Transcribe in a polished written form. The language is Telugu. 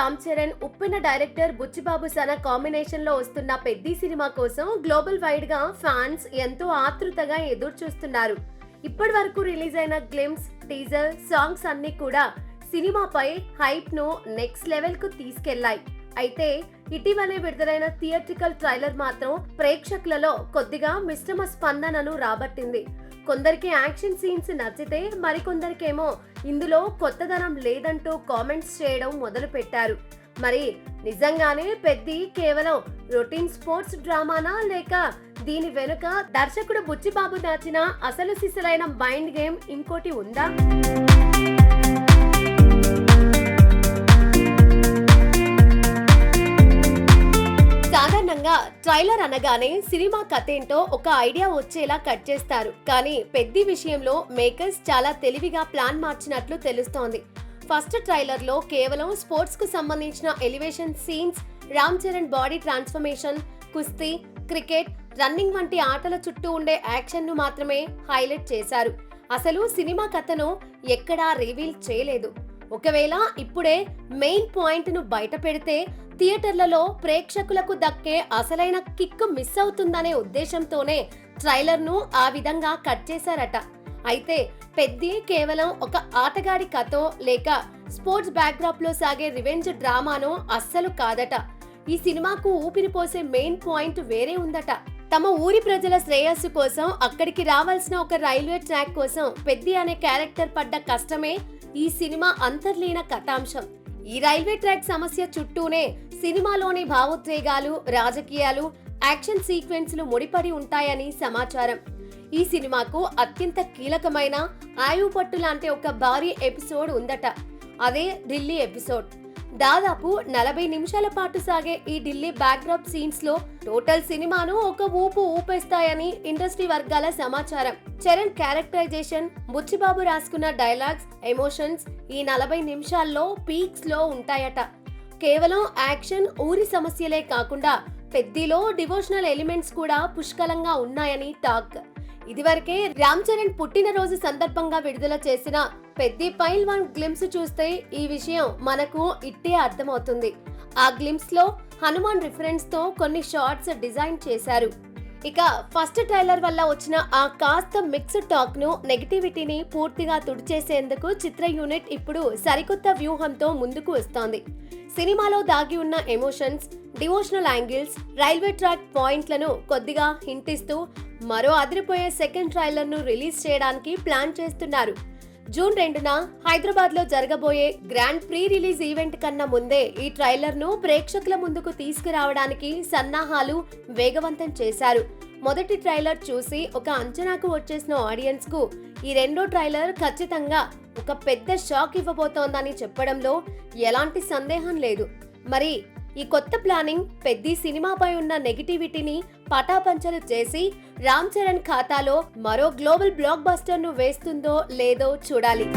రామ్ చరణ్, ఉప్పెన డైరెక్టర్ బుచ్చిబాబు సన కాంబినేషన్ లో వస్తున్న పెద్ది సినిమా కోసం గ్లోబల్ వైడ్ గా ఫ్యాన్స్ ఎంతో ఆతృతగా ఎదురు చూస్తున్నారు. ఇప్పటి వరకు రిలీజ్ అయిన గ్లిమ్స్, టీజర్, సాంగ్స్ అన్ని కూడా సినిమాపై హైప్ ను నెక్స్ట్ లెవెల్ కు తీసుకెళ్లాయి. అయితే ఇటీవలే విడుదలైన థియేట్రికల్ ట్రైలర్ మాత్రం ప్రేక్షకులలో కొద్దిగా మిశ్రమ స్పందనను రాబట్టింది. కొందరికి యాక్షన్ సీన్స్ నచ్చితే మరికొందరికేమో ఇందులో కొత్తదనం లేదంటూ కామెంట్స్ చేయడం మొదలు పెట్టారు. మరి నిజంగానే పెద్ది కేవలం రొటీన్ స్పోర్ట్స్ డ్రామానా, లేక దీని వెనుక దర్శకుడు బుచ్చిబాబు దాచిన అసలు సిసలైన మైండ్ గేమ్ ఇంకోటి ఉందా? సాధారణంగా ట్రైలర్ అనగానే సినిమా కథేంటో ఒక ఐడియా వచ్చేలా కట్ చేస్తారు. కానీ పెద్ది విషయంలో మేకర్స్ చాలా తెలివిగా ప్లాన్ మార్చినట్లు తెలుస్తోంది. ఫస్ట్ ట్రైలర్ లో కేవలం స్పోర్ట్స్ కు సంబంధించిన elevation scenes, Ram Charan body transformation, కుస్తీ, క్రికెట్, రన్నింగ్ వంటి ఆటల చుట్టూ ఉండే యాక్షన్ ను మాత్రమే హైలైట్ చేశారు. అసలు సినిమా కథను ఎక్కడా రివీల్ చేయలేదు. ఒకవేళ ఇప్పుడే మెయిన్ పాయింట్ ను బయట పెడితే థియేటర్లలో ప్రేక్షకులకు దక్కే అసలైన కిక్ మిస్ అవుతుందనే ఉద్దేశంతోనే ట్రైలర్ ను ఆ విధంగా కట్ చేశారట. అయితే పెద్ది కేవలం ఒక ఆటగాడి కథో లేక స్పోర్ట్స్ బ్యాక్డ్రాప్ లో సాగే రివెంజ్ డ్రామానో అస్సలు కాదట. ఈ సినిమాకు ఊపిరిపోసే మెయిన్ పాయింట్ వేరే ఉందట. తమ ఊరి ప్రజల శ్రేయస్సు కోసం అక్కడికి రావాల్సిన ఒక రైల్వే ట్రాక్ కోసం పెద్ది అనే క్యారెక్టర్ పడ్డ కష్టమే ఈ సినిమా అంతర్లీన కథాంశం. ఈ రైల్వే ట్రాక్ సమస్య చుట్టూనే సినిమాలోని భావోద్వేగాలు, రాజకీయాలు, యాక్షన్ సీక్వెన్స్లు ముడిపడి ఉంటాయని సమాచారం. ఈ సినిమాకు అత్యంత కీలకమైన ఆయువు పట్టు లాంటి ఒక భారీ ఎపిసోడ్ ఉందట. అదే ఢిల్లీ ఎపిసోడ్. దాదాపు 40 నిమిషాల పాటు సాగే ఈ ఢిల్లీ బ్యాక్డ్రాప్ సీన్స్ లో టోటల్ సినిమాను ఒక ఊపు ఊపేస్తాయని ఇండస్ట్రీ వర్గాల సమాచారం. చరణ్ క్యారెక్టరైజేషన్, బుచ్చిబాబు రాసుకున్న డైలాగ్స్, ఎమోషన్స్ ఈ 40 నిమిషాల్లో పీక్స్ లో ఉంటాయట. కేవలం యాక్షన్, ఊరి సమస్యలే కాకుండా పెద్దిలో డివోషనల్ ఎలిమెంట్స్ కూడా పుష్కలంగా ఉన్నాయని టాక్. ఇదివరకే రామ్ చరణ్ పుట్టినరోజు సందర్భంగా విడుదల చేసిన పెద్ది పైల్వాన్ గ్లిమ్స్ చూస్తే ఈ విషయం మనకు ఇట్టే అర్థమవుతుంది. ఆ గ్లిమ్స్ లో హనుమాన్ రిఫరెన్స్ తో కొన్ని షార్ట్స్ డిజైన్ చేశారు. ఇక ఫస్ట్ ట్రైలర్ వల్ల వచ్చిన ఆ కాస్త మిక్స్డ్ టాక్ ను, నెగటివిటీని పూర్తిగా తుడిచేసేందుకు చిత్ర యూనిట్ ఇప్పుడు సరికొత్త వ్యూహంతో ముందుకు వస్తోంది. సినిమాలో దాగి ఉన్న emotions, devotional angles, railway track పాయింట్లను కొద్దిగా హింట్ ఇస్తూ మరో అదిరిపోయే సెకండ్ ట్రైలర్ ను రిలీజ్ చేయడానికి ప్లాన్ చేస్తున్నారు. జూన్ 2న హైదరాబాద్ లో జరగబోయే గ్రాండ్ ప్రీ రిలీజ్ ఈవెంట్ కన్నా ముందే ఈ ట్రైలర్ ను ప్రేక్షకుల ముందుకు తీసుకురావడానికి సన్నాహాలు వేగవంతం చేశారు. మొదటి ట్రైలర్ చూసి ఒక అంచనాకు వచ్చేసిన ఆడియన్స్ కు ఈ రెండో ట్రైలర్ ఖచ్చితంగా ఒక పెద్ద షాక్ ఇవ్వబోతోందని చెప్పడంలో ఎలాంటి సందేహం లేదు. మరి ఈ కొత్త ప్లానింగ్ పెద్ది సినిమాపై ఉన్న నెగటివిటీని పటాపంచలు చేసి రామ్ చరణ్ ఖాతాలో మరో గ్లోబల్ బ్లాక్ బస్టర్ ను వేస్తుందో లేదో చూడాలి.